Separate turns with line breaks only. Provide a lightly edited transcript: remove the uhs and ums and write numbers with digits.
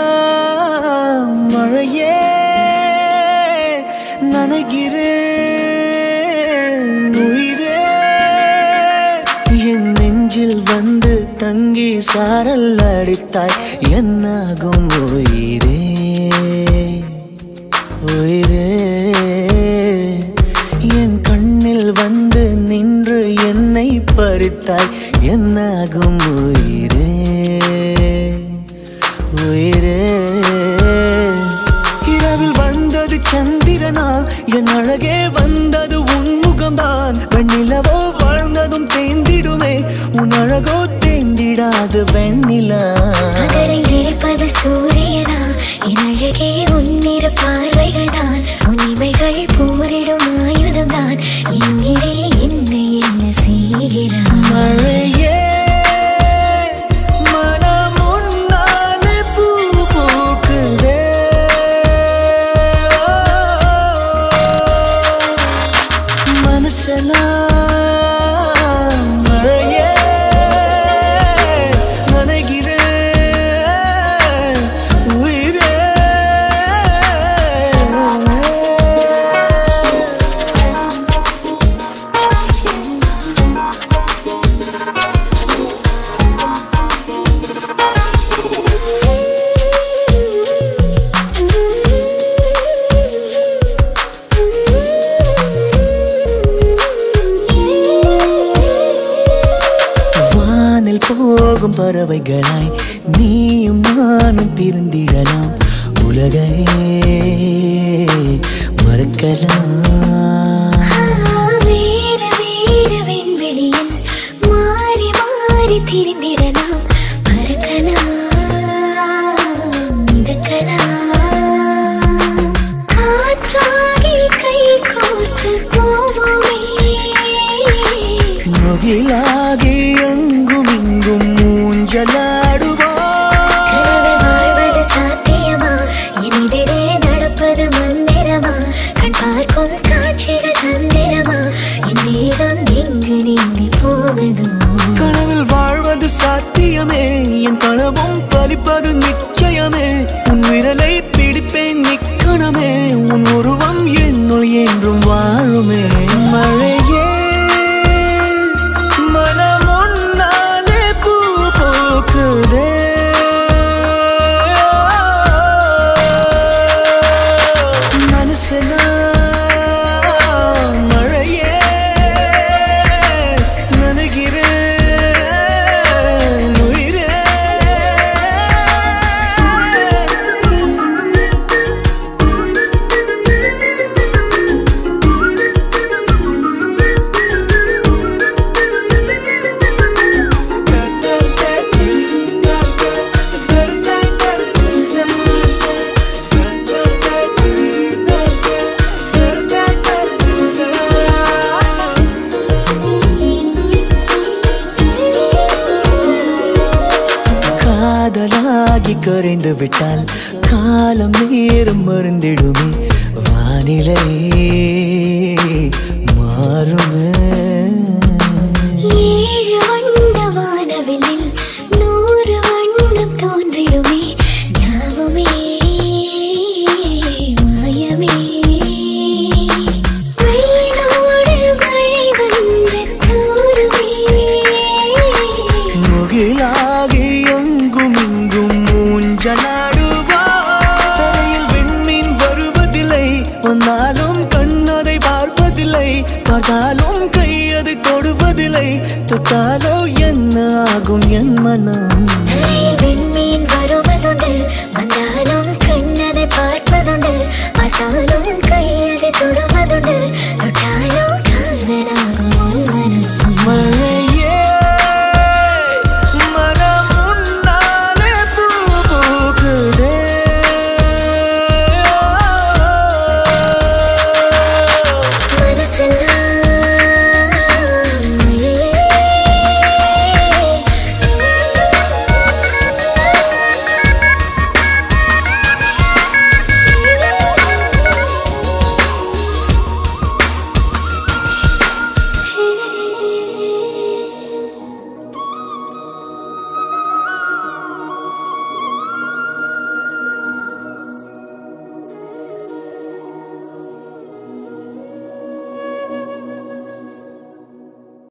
மனசெல்லாம் மழையே நனைகிறேன் உயிரே என் நெஞ்சில் வந்து தங்கி சாரல் அடித்தாய் என்னாகும் உயிரே உயிரே என் கண்ணில் வந்து நின்று என்னை பறித்தாய் என்னாகும் உயிரே உயிரே இரவில் வந்தது சந்திரனா என் அழகே வந்தது உன்முகம்தான் வெண்ணிலவோ வாழ்ந்ததும் தேந்திடுமே உன் அழகோ தேந்திடாது வெண்ணிலா
பகலில் இருப்பது சூரியனா என் அழகே உன்னிரு பார்வைகள் தான் உன்னிமைகள் போரிடும் ஆயுதம் தான் என் உயிரே என்னை என்ன செய்கிறான்
மழையே போகும் பறவைகளாய் நீயும் நானும் பிரிந்திடலாம் உலகையே மறக்கலாம்
வேறு வேறு விண்வெளியில் மாறி மாறி திரிந்திடலாம் பறக்கலாம் மிதக்கலாம் காற்றாகி கை கோர்த்து போவோமே
முகிலாகி எங்கும் இங்கும்
வாழ்வது சாத்தியமா எதிரே நடப்பது மந்திரமா கண் பார்க்கும் காட்சிகள் தந்திரமா என் நேரம் எங்கு நீங்கி போவதோ
கனவில் வாழ்வது சாத்தியமே என் கனவும் பலிப்பது நிச்சயமே உன் விரலை பிடிப்பேன் நிக்கணமே உன் உருவம் என்னுள் என்றும் வாழுமே மழையே காதலாகி கரைந்து விட்டால் காலம் நேரம் மறந்திடுமே வானிலை மாறுமே